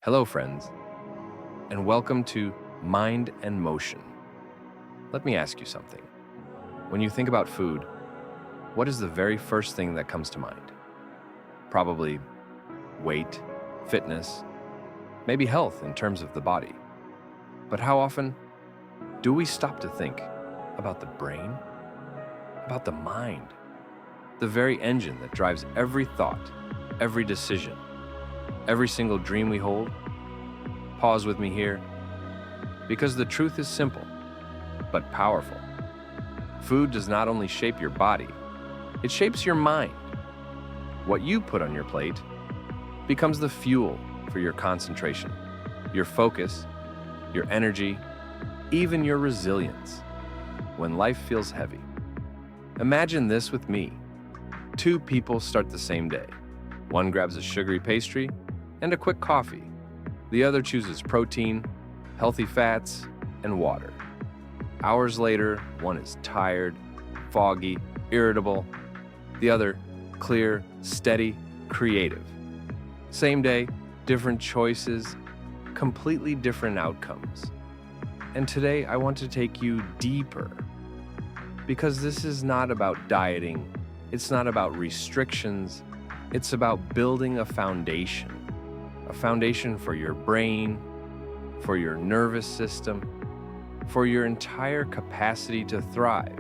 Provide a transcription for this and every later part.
Hello, friends, and welcome to Mind and Motion. Let me ask you something. When you think about food, what is the very first thing that comes to mind? Probably weight, fitness, maybe health in terms of the body. But how often do we stop to think about the brain, about the mind, the very engine that drives every thought, every decision, every single dream we hold? Pause with me here, because the truth is simple, but powerful. Food does not only shape your body, it shapes your mind. What you put on your plate becomes the fuel for your concentration, your focus, your energy, even your resilience when life feels heavy. Imagine this with me. Two people start the same day. One grabs a sugary pastry and a quick coffee. The other chooses protein, healthy fats, and water. Hours later, one is tired, foggy, irritable. The other, clear, steady, creative. Same day, different choices, completely different outcomes. And today, I want to take you deeper. Because this is not about dieting, it's not about restrictions, it's about building a foundation for your brain, for your nervous system, for your entire capacity to thrive.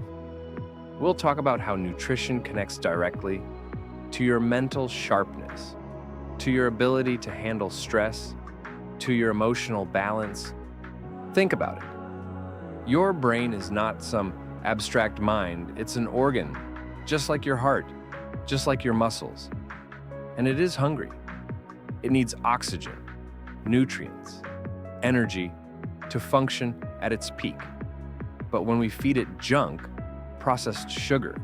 We'll talk about how nutrition connects directly to your mental sharpness, to your ability to handle stress, to your emotional balance. Think about it. Your brain is not some abstract mind, it's an organ, just like your heart, just like your muscles. And it is hungry. It needs oxygen, nutrients, energy to function at its peak. But when we feed it junk, processed sugar,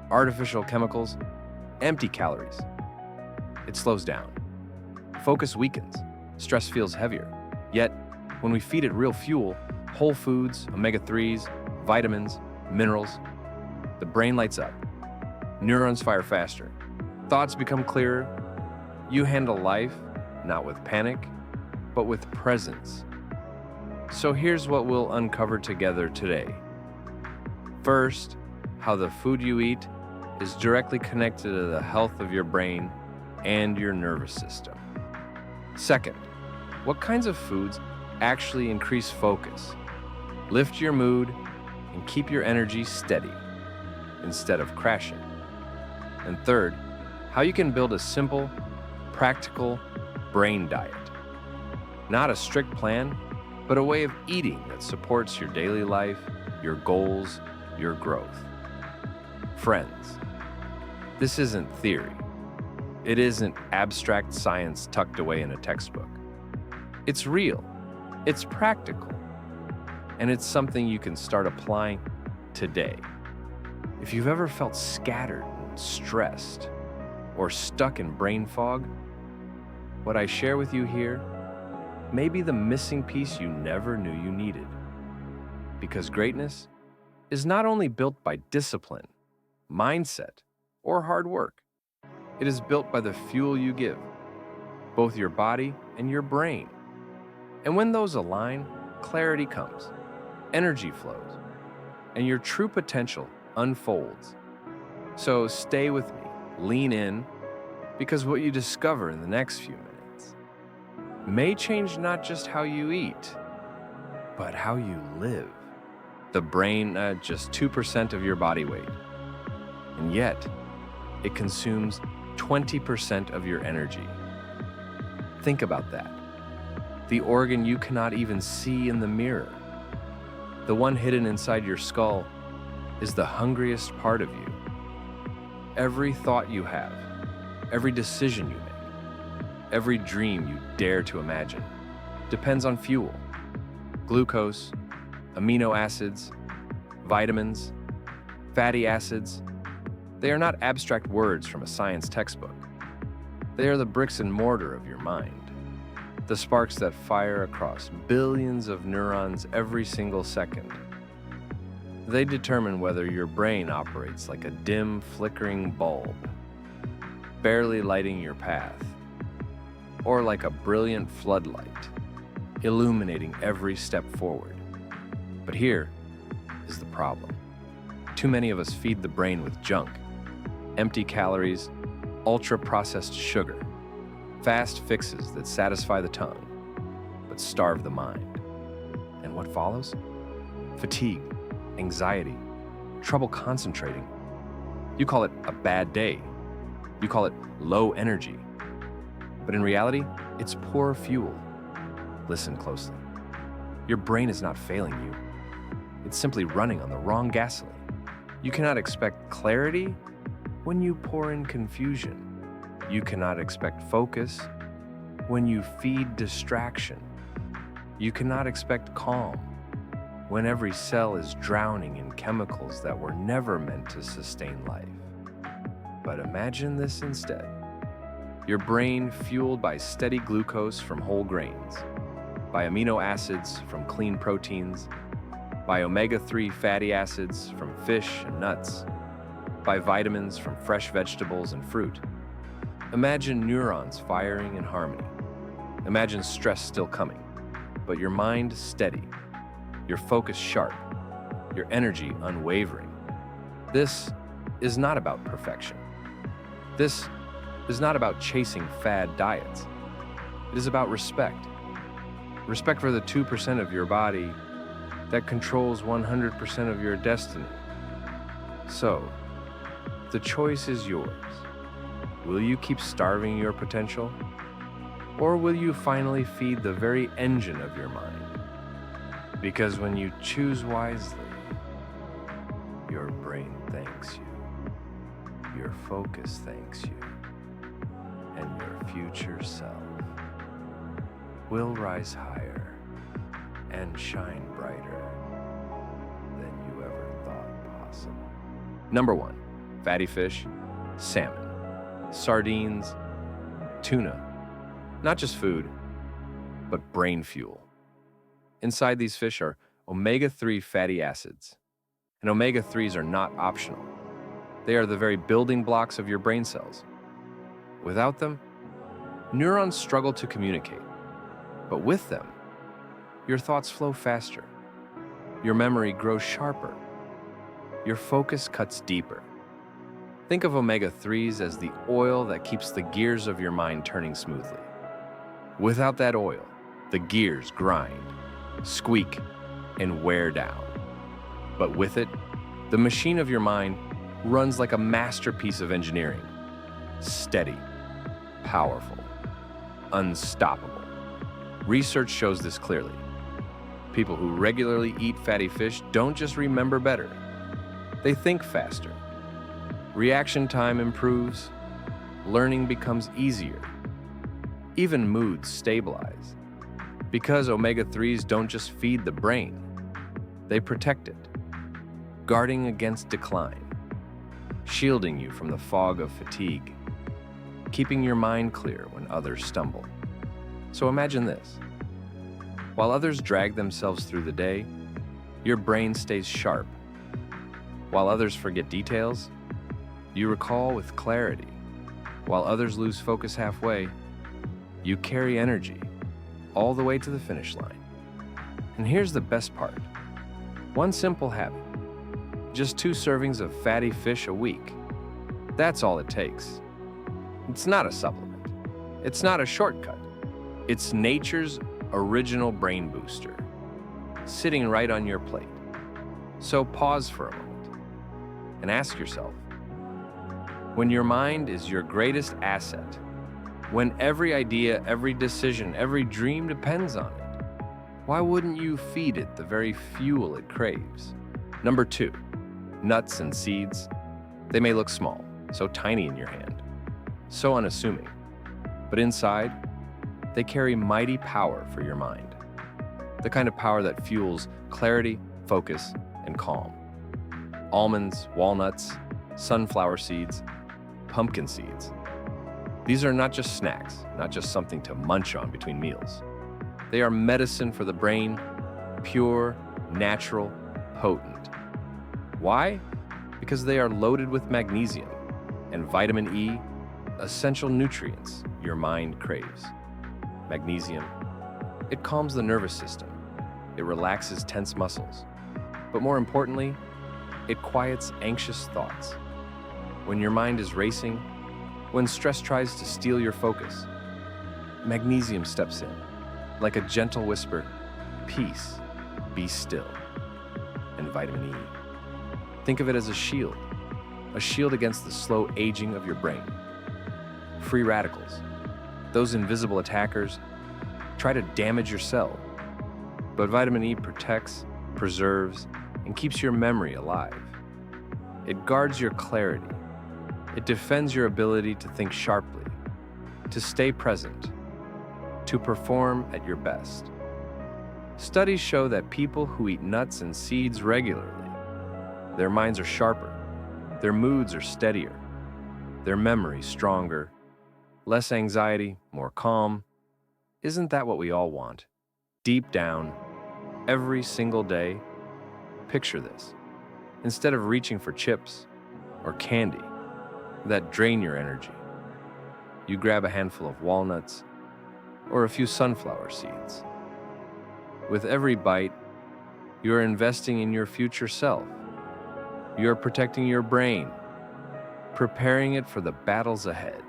artificial chemicals, empty calories, it slows down. Focus weakens, stress feels heavier. Yet, when we feed it real fuel, whole foods, omega-3s, vitamins, minerals, the brain lights up. Neurons fire faster. Thoughts become clearer. You handle life, not with panic, but with presence. So here's what we'll uncover together today. First, how the food you eat is directly connected to the health of your brain and your nervous system. Second, what kinds of foods actually increase focus, lift your mood, and keep your energy steady instead of crashing. And third, how you can build a simple, practical brain diet. Not a strict plan, but a way of eating that supports your daily life, your goals, your growth. Friends, this isn't theory. It isn't abstract science tucked away in a textbook. It's real, it's practical, and it's something you can start applying today. If you've ever felt scattered and stressed, or stuck in brain fog, what I share with you here may be the missing piece you never knew you needed. Because greatness is not only built by discipline, mindset, or hard work. It is built by the fuel you give, both your body and your brain. And when those align, clarity comes, energy flows, and your true potential unfolds. So stay with me, lean in, because what you discover in the next few minutes may change not just how you eat, but how you live. The brain, just 2% of your body weight, and yet it consumes 20% of your energy. Think about that. The organ you cannot even see in the mirror, the one hidden inside your skull, is the hungriest part of you. Every thought you have, every decision you make, every dream you dare to imagine depends on fuel, glucose, amino acids, vitamins, fatty acids. They are not abstract words from a science textbook. They are the bricks and mortar of your mind, the sparks that fire across billions of neurons every single second. They determine whether your brain operates like a dim, flickering bulb, barely lighting your path, or like a brilliant floodlight, illuminating every step forward. But here is the problem. Too many of us feed the brain with junk, empty calories, ultra-processed sugar, fast fixes that satisfy the tongue, but starve the mind. And what follows? Fatigue, anxiety, trouble concentrating. You call it a bad day. You call it low energy. But in reality, it's poor fuel. Listen closely. Your brain is not failing you. It's simply running on the wrong gasoline. You cannot expect clarity when you pour in confusion. You cannot expect focus when you feed distraction. You cannot expect calm when every cell is drowning in chemicals that were never meant to sustain life. But imagine this instead. Your brain fueled by steady glucose from whole grains, by amino acids from clean proteins, by omega-3 fatty acids from fish and nuts, by vitamins from fresh vegetables and fruit. Imagine neurons firing in harmony. Imagine stress still coming, but your mind steady, your focus sharp, your energy unwavering. This is not about perfection. This is not about chasing fad diets. It is about respect. Respect for the 2% of your body that controls 100% of your destiny. So, the choice is yours. Will you keep starving your potential? Or will you finally feed the very engine of your mind? Because when you choose wisely, your brain thanks you, your focus thanks you, and your future self will rise higher and shine brighter than you ever thought possible. Number 1, fatty fish, salmon, sardines, tuna. Not just food, but brain fuel. Inside these fish are omega-3 fatty acids. And omega-3s are not optional. They are the very building blocks of your brain cells. Without them, neurons struggle to communicate. But with them, your thoughts flow faster. Your memory grows sharper. Your focus cuts deeper. Think of omega-3s as the oil that keeps the gears of your mind turning smoothly. Without that oil, the gears grind, squeak, and wear down. But with it, the machine of your mind runs like a masterpiece of engineering. Steady, powerful, unstoppable. Research shows this clearly. People who regularly eat fatty fish don't just remember better, they think faster. Reaction time improves, learning becomes easier. Even moods stabilize. Because omega-3s don't just feed the brain, they protect it, guarding against decline, shielding you from the fog of fatigue, keeping your mind clear when others stumble. So imagine this. While others drag themselves through the day, your brain stays sharp. While others forget details, you recall with clarity. While others lose focus halfway, you carry energy all the way to the finish line. And here's the best part. One simple habit. Just 2 servings of fatty fish a week. That's all it takes. It's not a supplement. It's not a shortcut. It's nature's original brain booster, sitting right on your plate. So pause for a moment and ask yourself, when your mind is your greatest asset, when every idea, every decision, every dream depends on it, why wouldn't you feed it the very fuel it craves? Number 2, nuts and seeds. They may look small, so tiny in your hand, so unassuming, but inside, they carry mighty power for your mind. The kind of power that fuels clarity, focus, and calm. Almonds, walnuts, sunflower seeds, pumpkin seeds. These are not just snacks, not just something to munch on between meals. They are medicine for the brain, pure, natural, potent. Why? Because they are loaded with magnesium and vitamin E, essential nutrients your mind craves. Magnesium. It calms the nervous system. It relaxes tense muscles. But more importantly, it quiets anxious thoughts. When your mind is racing, when stress tries to steal your focus, magnesium steps in, like a gentle whisper, peace, be still. And vitamin E. Think of it as a shield against the slow aging of your brain. Free radicals, those invisible attackers, try to damage your cell. But vitamin E protects, preserves, and keeps your memory alive. It guards your clarity. It defends your ability to think sharply, to stay present, to perform at your best. Studies show that people who eat nuts and seeds regularly, their minds are sharper, their moods are steadier, their memory stronger, less anxiety, more calm. Isn't that what we all want? Deep down, every single day, picture this. Instead of reaching for chips or candy that drain your energy, you grab a handful of walnuts or a few sunflower seeds. With every bite, you are investing in your future self. You are protecting your brain, preparing it for the battles ahead,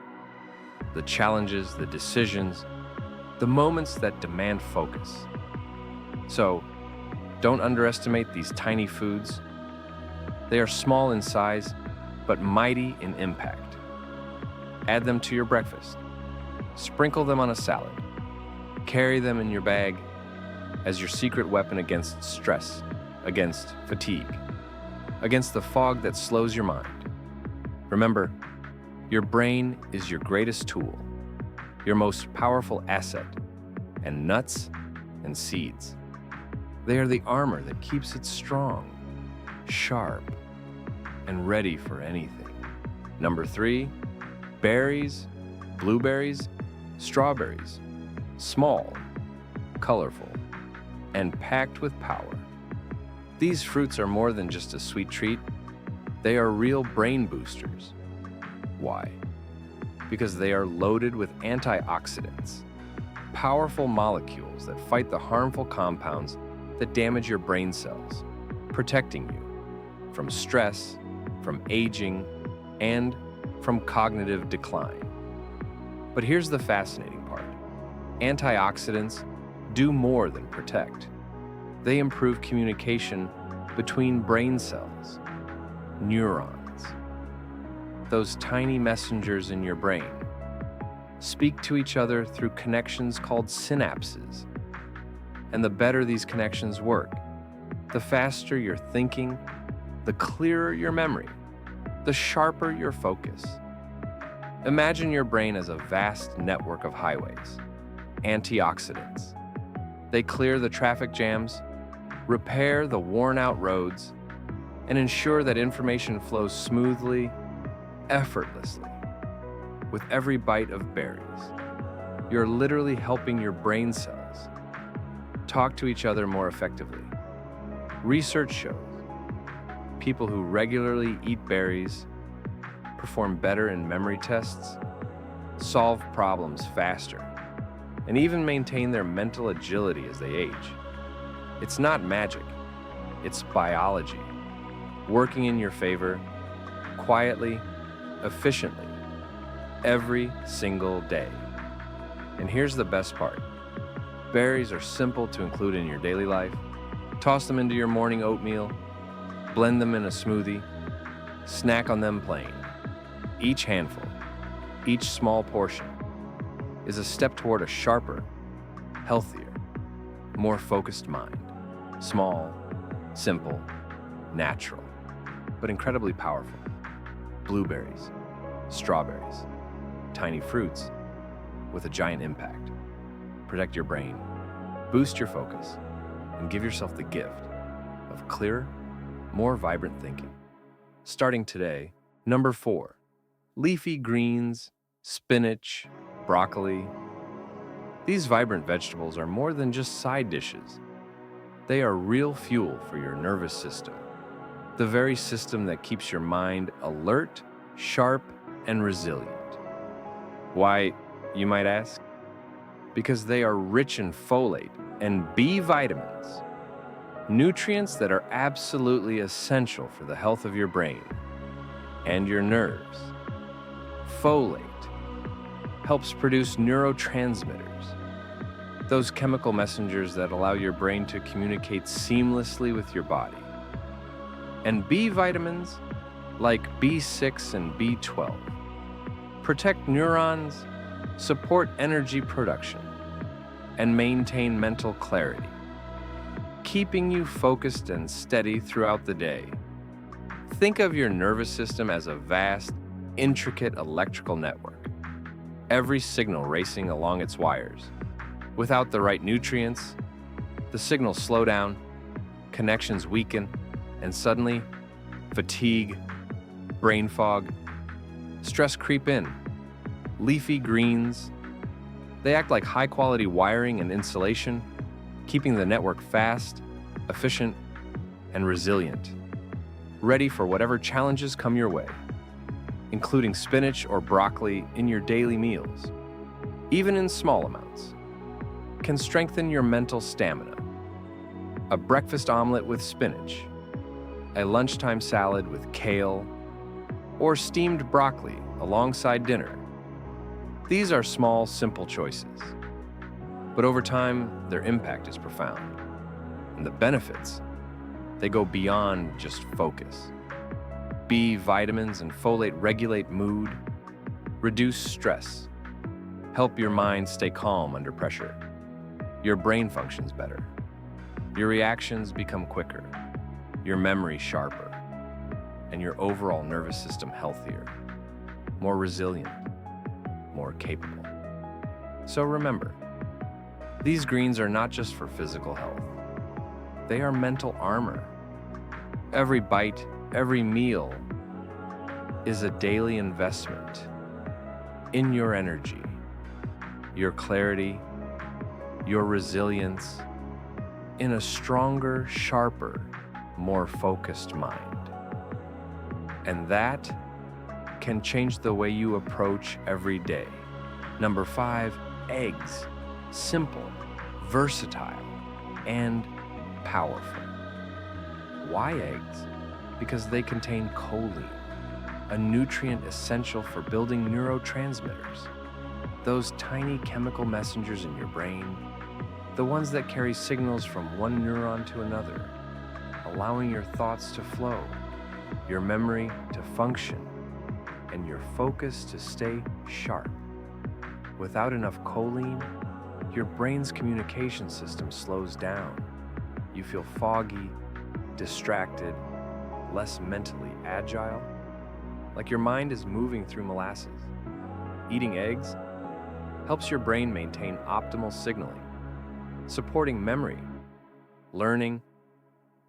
the challenges, the decisions, the moments that demand focus. So, don't underestimate these tiny foods. They are small in size, but mighty in impact. Add them to your breakfast. Sprinkle them on a salad. Carry them in your bag as your secret weapon against stress, against fatigue, against the fog that slows your mind. Remember, your brain is your greatest tool, your most powerful asset, and nuts and seeds. They are the armor that keeps it strong, sharp, and ready for anything. Number 3, berries, blueberries, strawberries. Small, colorful, and packed with power. These fruits are more than just a sweet treat. They are real brain boosters. Why? Because they are loaded with antioxidants, powerful molecules that fight the harmful compounds that damage your brain cells, protecting you from stress, from aging, and from cognitive decline. But here's the fascinating part. Antioxidants do more than protect. They improve communication between brain cells, neurons. Those tiny messengers in your brain speak to each other through connections called synapses. And the better these connections work, the faster your thinking, the clearer your memory, the sharper your focus. Imagine your brain as a vast network of highways, antioxidants. They clear the traffic jams, repair the worn-out roads, and ensure that information flows smoothly, effortlessly. With every bite of berries, you're literally helping your brain cells talk to each other more effectively. Research shows people who regularly eat berries perform better in memory tests, solve problems faster, and even maintain their mental agility as they age. It's not magic, it's biology, working in your favor, quietly, efficiently, every single day. And here's the best part. Berries are simple to include in your daily life. Toss them into your morning oatmeal, blend them in a smoothie, snack on them plain. Each handful, each small portion, is a step toward a sharper, healthier, more focused mind. Small, simple, natural, but incredibly powerful. Blueberries, strawberries, tiny fruits with a giant impact. Protect your brain, boost your focus, and give yourself the gift of clearer, more vibrant thinking. Starting today, number 4, leafy greens, spinach, broccoli. These vibrant vegetables are more than just side dishes. They are real fuel for your nervous system, the very system that keeps your mind alert, sharp, and resilient. Why, you might ask? because they are rich in folate and B vitamins, nutrients that are absolutely essential for the health of your brain and your nerves. Folate helps produce neurotransmitters, those chemical messengers that allow your brain to communicate seamlessly with your body. And B vitamins, like B6 and B12, protect neurons, support energy production, and maintain mental clarity, keeping you focused and steady throughout the day. Think of your nervous system as a vast, intricate electrical network, every signal racing along its wires. Without the right nutrients, the signals slow down, connections weaken, and suddenly, fatigue, brain fog, stress creep in. Leafy greens, they act like high-quality wiring and insulation, keeping the network fast, efficient, and resilient, ready for whatever challenges come your way. Including spinach or broccoli in your daily meals, even in small amounts, can strengthen your mental stamina. A breakfast omelet with spinach, a lunchtime salad with kale, or steamed broccoli alongside dinner. These are small, simple choices, but over time, their impact is profound. And the benefits, they go beyond just focus. B vitamins and folate regulate mood, reduce stress, help your mind stay calm under pressure. Your brain functions better. Your reactions become quicker, your memory sharper, and your overall nervous system healthier, more resilient, more capable. So remember, these greens are not just for physical health. They are mental armor. Every bite, every meal is a daily investment in your energy, your clarity, your resilience, in a stronger, sharper, more focused mind. And that can change the way you approach every day. Number 5, eggs. Simple, versatile, and powerful. Why eggs? Because they contain choline, a nutrient essential for building neurotransmitters, those tiny chemical messengers in your brain, the ones that carry signals from one neuron to another, allowing your thoughts to flow, your memory to function, and your focus to stay sharp. Without enough choline, your brain's communication system slows down. You feel foggy, distracted, less mentally agile, like your mind is moving through molasses. Eating eggs helps your brain maintain optimal signaling, supporting memory, learning,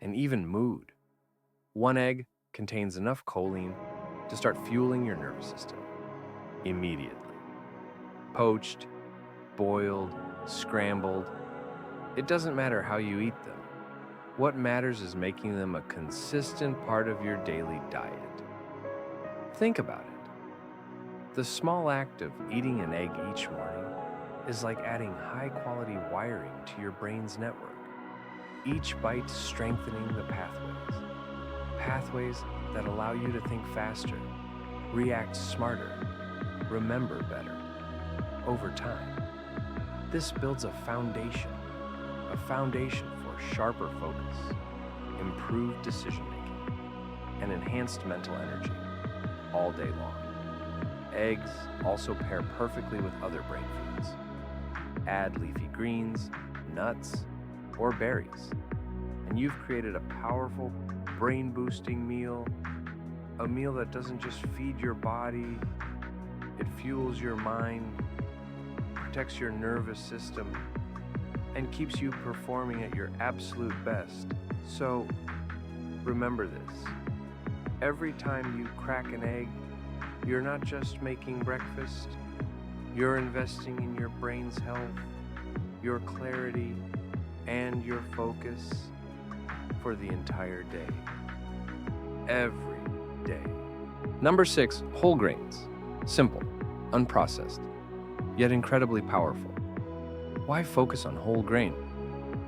and even mood. One egg contains enough choline to start fueling your nervous system immediately. Poached, boiled, scrambled, it doesn't matter how you eat them. What matters is making them a consistent part of your daily diet. Think about it. The small act of eating an egg each morning is like adding high-quality wiring to your brain's network, each bite strengthening the pathways that allow you to think faster, react smarter, remember better. Over time, this builds a foundation for sharper focus, improved decision-making, and enhanced mental energy all day long. Eggs also pair perfectly with other brain foods. Add leafy greens, nuts, or berries, and you've created a powerful, brain-boosting meal, a meal that doesn't just feed your body, it fuels your mind, protects your nervous system, and keeps you performing at your absolute best. So, remember this. Every time you crack an egg, you're not just making breakfast, you're investing in your brain's health, your clarity, and your focus for the entire day. Every day. Number 6, whole grains. Simple, unprocessed, yet incredibly powerful. Why focus on whole grain?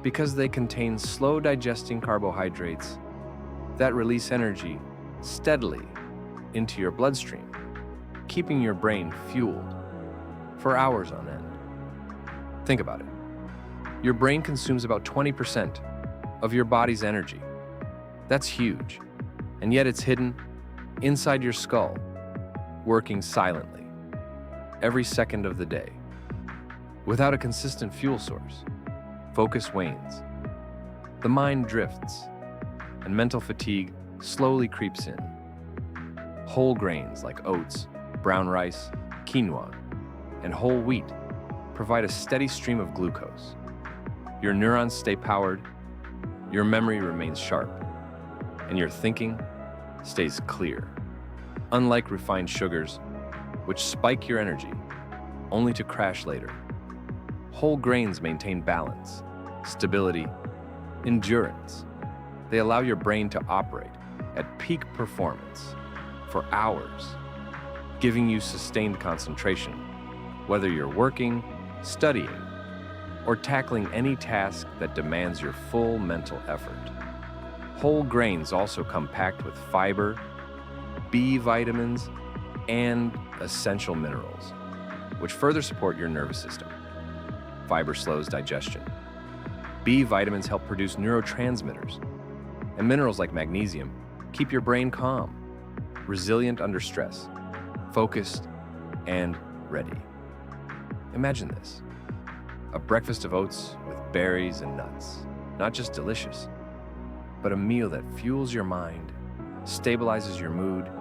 Because they contain slow digesting carbohydrates that release energy steadily into your bloodstream, keeping your brain fueled for hours on end. Think about it. Your brain consumes about 20% of your body's energy. That's huge. And yet it's hidden inside your skull, working silently every second of the day. Without a consistent fuel source, focus wanes, the mind drifts, and mental fatigue slowly creeps in. Whole grains like oats, brown rice, quinoa, and whole wheat provide a steady stream of glucose. Your neurons stay powered, your memory remains sharp, and your thinking stays clear. Unlike refined sugars, which spike your energy, only to crash later, whole grains maintain balance, stability, endurance. They allow your brain to operate at peak performance for hours, giving you sustained concentration, whether you're working, studying, or tackling any task that demands your full mental effort. Whole grains also come packed with fiber, B vitamins, and essential minerals, which further support your nervous system. Fiber slows digestion. B vitamins help produce neurotransmitters, and minerals like magnesium keep your brain calm, resilient under stress, focused, and ready. Imagine this: a breakfast of oats with berries and nuts. Not just delicious, but a meal that fuels your mind, stabilizes your mood,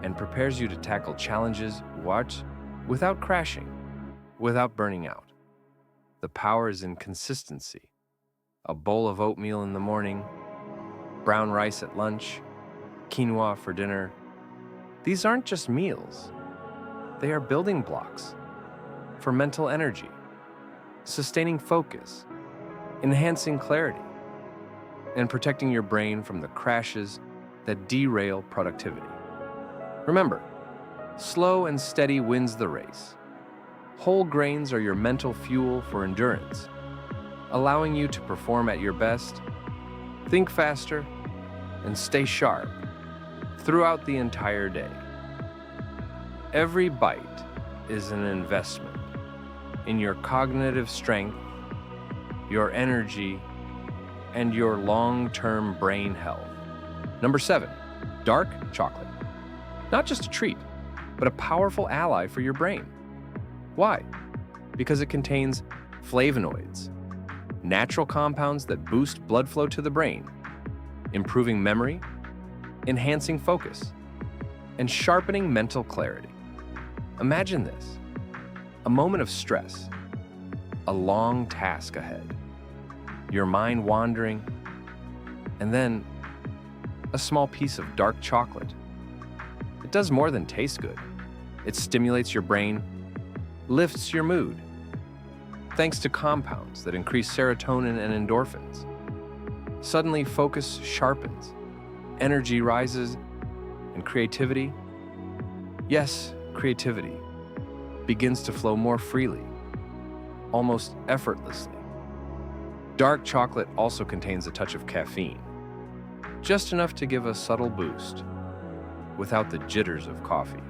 and prepares you to tackle challenges without crashing, without burning out. The power is in consistency. A bowl of oatmeal in the morning, brown rice at lunch, quinoa for dinner. These aren't just meals. They are building blocks for mental energy, sustaining focus, enhancing clarity, and protecting your brain from the crashes that derail productivity. Remember, slow and steady wins the race. Whole grains are your mental fuel for endurance, allowing you to perform at your best, think faster, and stay sharp throughout the entire day. Every bite is an investment in your cognitive strength, your energy, and your long-term brain health. Number 7, dark chocolate. Not just a treat, but a powerful ally for your brain. Why? Because it contains flavonoids, natural compounds that boost blood flow to the brain, improving memory, enhancing focus, and sharpening mental clarity. Imagine this: a moment of stress, a long task ahead, your mind wandering, and then a small piece of dark chocolate. It does more than taste good. It stimulates your brain, lifts your mood, thanks to compounds that increase serotonin and endorphins. Suddenly, focus sharpens, energy rises, and creativity, yes, creativity, begins to flow more freely, almost effortlessly. Dark chocolate also contains a touch of caffeine, just enough to give a subtle boost, without the jitters of coffee.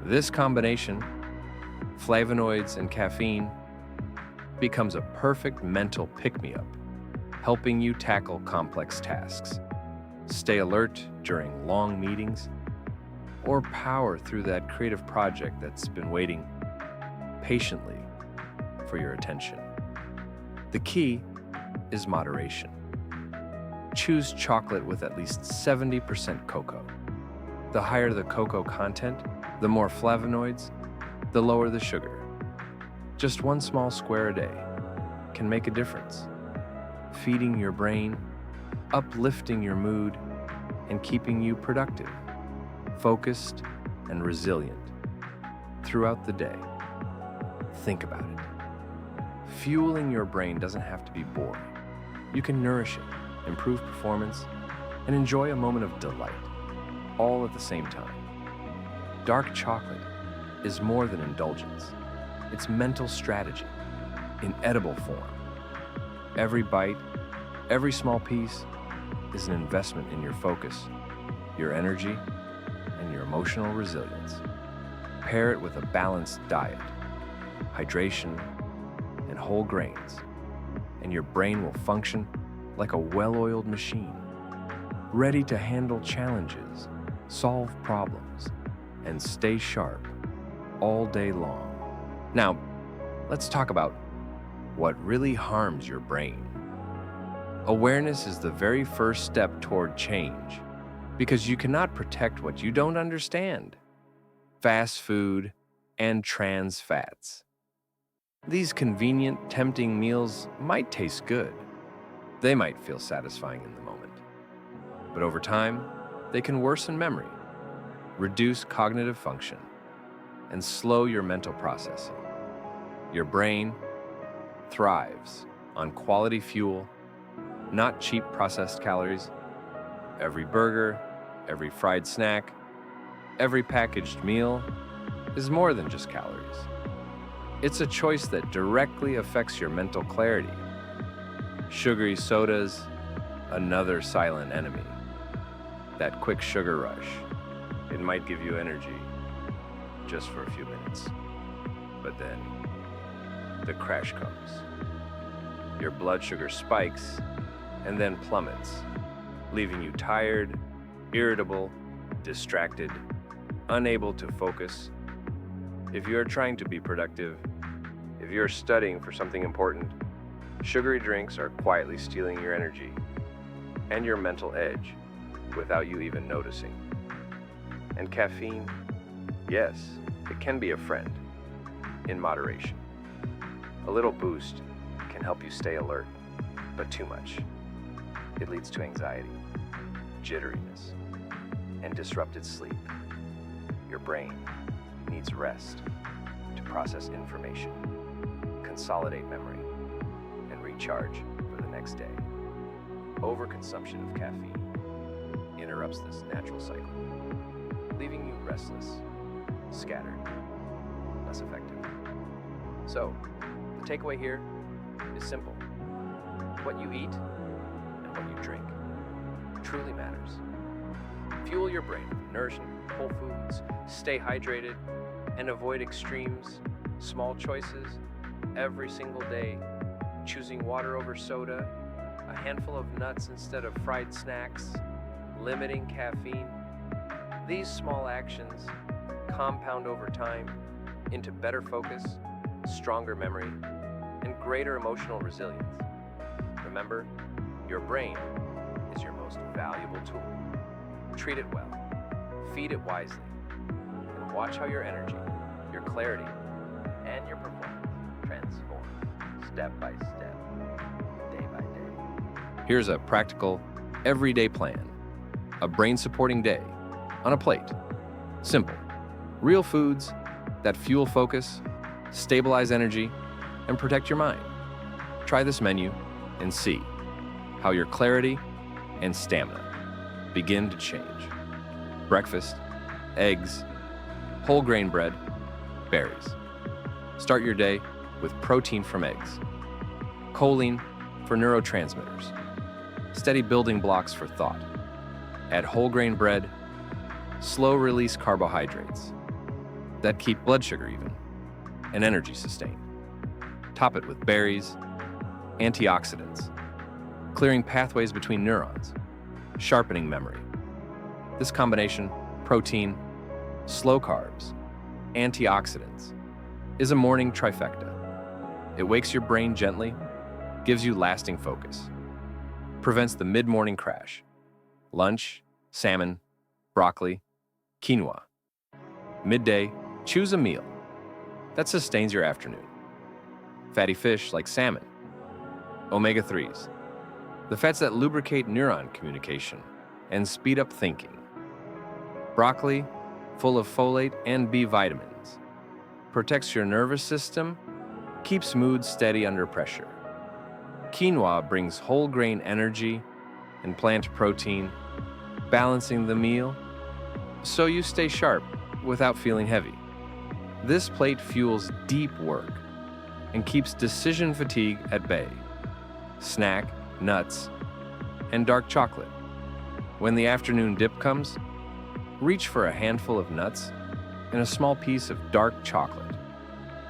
This combination, flavonoids and caffeine, becomes a perfect mental pick-me-up, helping you tackle complex tasks, stay alert during long meetings, or power through that creative project that's been waiting patiently for your attention. The key is moderation. Choose chocolate with at least 70% cocoa. The higher the cocoa content, the more flavonoids, the lower the sugar. Just one small square a day can make a difference, feeding your brain, uplifting your mood, and keeping you productive, focused, and resilient throughout the day. Think about it. Fueling your brain doesn't have to be boring. You can nourish it, improve performance, and enjoy a moment of delight, all at the same time. Dark chocolate is more than indulgence. It's mental strategy, in edible form. Every bite, every small piece is an investment in your focus, your energy, and your emotional resilience. Pair it with a balanced diet, hydration, and whole grains, and your brain will function like a well-oiled machine, ready to handle challenges, solve problems, and stay sharp all day long. Now, let's talk about what really harms your brain. Awareness is the very first step toward change, because you cannot protect what you don't understand. Fast food and trans fats. These convenient, tempting meals might taste good. They might feel satisfying in the moment. But over time, they can worsen memory, reduce cognitive function, and slow your mental processing. Your brain thrives on quality fuel, not cheap processed calories. Every burger, every fried snack, every packaged meal is more than just calories. It's a choice that directly affects your mental clarity. Sugary sodas, another silent enemy. That quick sugar rush, it might give you energy just for a few minutes. But then, the crash comes. Your blood sugar spikes and then plummets, leaving you tired, irritable, distracted, unable to focus. If you are trying to be productive, if you're studying for something important, sugary drinks are quietly stealing your energy and your mental edge without you even noticing. And caffeine, yes, it can be a friend, in moderation. A little boost can help you stay alert, but too much. It leads to anxiety, jitteriness, and disrupted sleep. Your brain needs rest to process information, consolidate memory, and recharge for the next day. Overconsumption of caffeine interrupts this natural cycle, leaving you restless, scattered, less effective. So, the takeaway here is simple. What you eat and what you drink truly matters. Fuel your brain with nourishing whole foods, stay hydrated, and avoid extremes. Small choices every single day, choosing water over soda, a handful of nuts instead of fried snacks, limiting caffeine. These small actions compound over time into better focus, stronger memory, and greater emotional resilience. Remember, your brain is your most valuable tool. Treat it well, feed it wisely, and watch how your energy, your clarity, and your performance transform step by step, day by day. Here's a practical, everyday plan. A brain-supporting day on a plate. Simple. Real foods that fuel focus, stabilize energy, and protect your mind. Try this menu and see how your clarity and stamina begin to change. Breakfast, eggs, whole grain bread, berries. Start your day with protein from eggs. Choline for neurotransmitters. Steady building blocks for thought. Add whole grain bread, slow release carbohydrates that keep blood sugar even and energy sustained. Top it with berries, antioxidants, clearing pathways between neurons, sharpening memory. This combination, protein, slow carbs, antioxidants, is a morning trifecta. It wakes your brain gently, gives you lasting focus, prevents the mid-morning crash. Lunch, salmon, broccoli, quinoa. Midday, choose a meal that sustains your afternoon. Fatty fish like salmon. Omega-3s, the fats that lubricate neuron communication and speed up thinking. Broccoli, full of folate and B vitamins, protects your nervous system, keeps mood steady under pressure. Quinoa brings whole grain energy and plant protein, balancing the meal so you stay sharp without feeling heavy. This plate fuels deep work, and keeps decision fatigue at bay. Snack, nuts, and dark chocolate. When the afternoon dip comes, reach for a handful of nuts and a small piece of dark chocolate.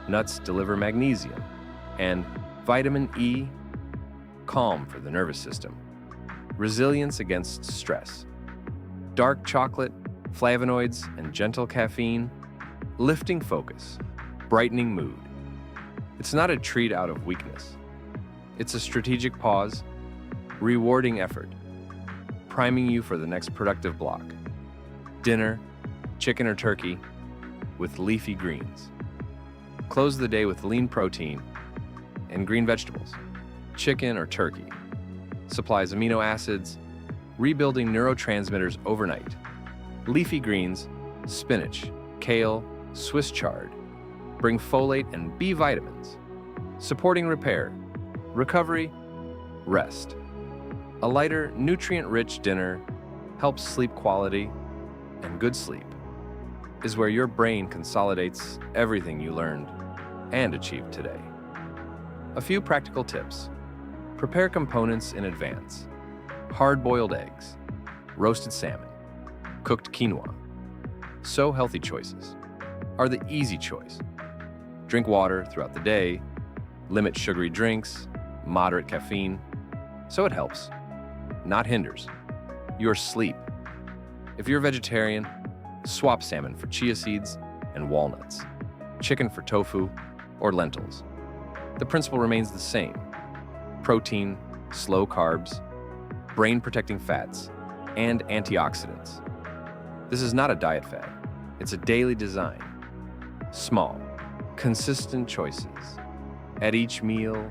Nuts deliver magnesium and vitamin E, calm for the nervous system, resilience against stress. Dark chocolate, flavonoids, and gentle caffeine, lifting focus, brightening mood. It's not a treat out of weakness. It's a strategic pause, rewarding effort, priming you for the next productive block. Dinner, chicken or turkey, with leafy greens. Close the day with lean protein and green vegetables. Chicken or turkey supplies amino acids, rebuilding neurotransmitters overnight. Leafy greens, spinach, kale, Swiss chard, bring folate and B vitamins, supporting repair, recovery, rest. A lighter, nutrient-rich dinner helps sleep quality, and good sleep is where your brain consolidates everything you learned and achieved today. A few practical tips. Prepare components in advance. Hard-boiled eggs, roasted salmon, cooked quinoa. So healthy choices are the easy choice. Drink water throughout the day, limit sugary drinks, moderate caffeine, so it helps, not hinders, your sleep. If you're vegetarian, swap salmon for chia seeds and walnuts, chicken for tofu or lentils. The principle remains the same. Protein, slow carbs, brain-protecting fats, and antioxidants. This is not a diet fad. It's a daily design. Small, consistent choices. At each meal,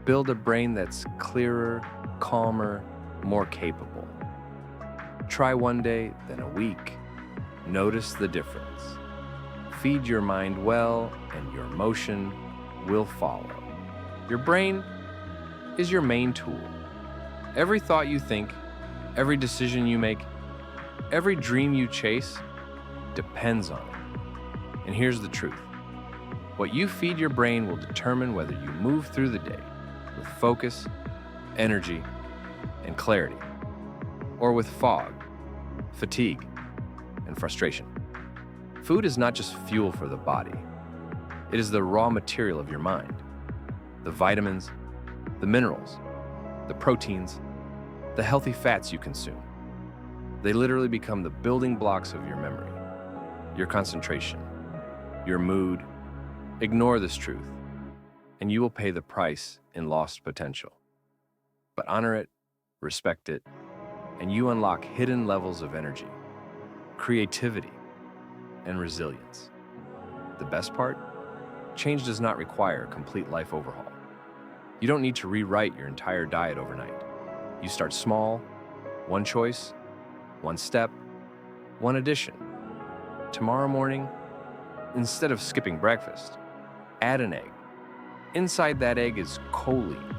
build a brain that's clearer, calmer, more capable. Try one day, then a week. Notice the difference. Feed your mind well, and your motion will follow. Your brain is your main tool. Every thought you think, every decision you make, every dream you chase depends on it. And here's the truth. What you feed your brain will determine whether you move through the day with focus, energy, and clarity, or with fog, fatigue, and frustration. Food is not just fuel for the body. It is the raw material of your mind. The vitamins, the minerals, the proteins, the healthy fats you consume. They literally become the building blocks of your memory, your concentration, your mood. Ignore this truth, and you will pay the price in lost potential. But honor it, respect it, and you unlock hidden levels of energy, creativity, and resilience. The best part? Change does not require a complete life overhaul. You don't need to rewrite your entire diet overnight. You start small, one choice, one step, one addition. Tomorrow morning, instead of skipping breakfast, add an egg. Inside that egg is choline,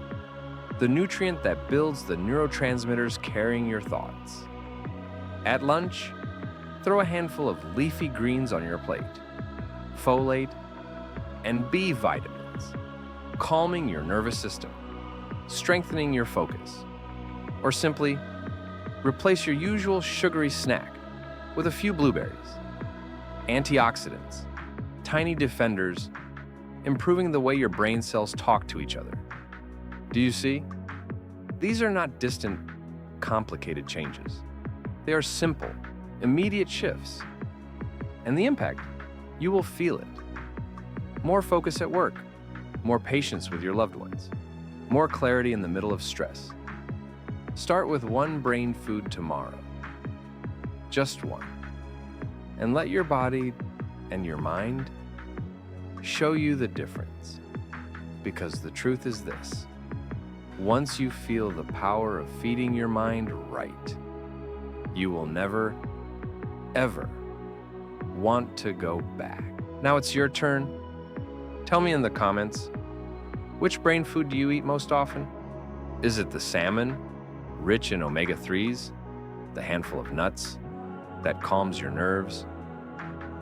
the nutrient that builds the neurotransmitters carrying your thoughts. At lunch, throw a handful of leafy greens on your plate, folate, and B vitamins, calming your nervous system, strengthening your focus. Or simply, replace your usual sugary snack with a few blueberries. Antioxidants, tiny defenders, improving the way your brain cells talk to each other. Do you see? These are not distant, complicated changes. They are simple, immediate shifts. And the impact, you will feel it. More focus at work, more patience with your loved ones, more clarity in the middle of stress. Start with one brain food tomorrow. Just one. And let your body and your mind show you the difference. Because the truth is this: once you feel the power of feeding your mind right, you will never, ever want to go back. Now it's your turn. Tell me in the comments, which brain food do you eat most often? Is it the salmon, rich in omega-3s, the handful of nuts that calms your nerves?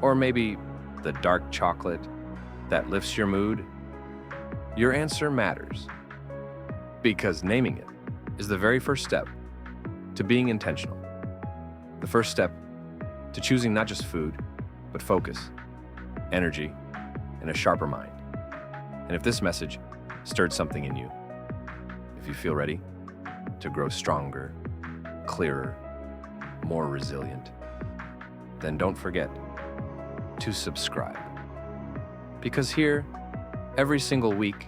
Or maybe the dark chocolate that lifts your mood? Your answer matters because naming it is the very first step to being intentional. The first step to choosing not just food, but focus, energy, and a sharper mind. And if this message stirred something in you, if you feel ready to grow stronger, clearer, more resilient, then don't forget to subscribe. Because here, every single week,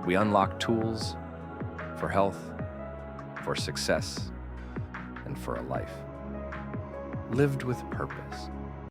we unlock tools for health, for success, and for a life lived with purpose.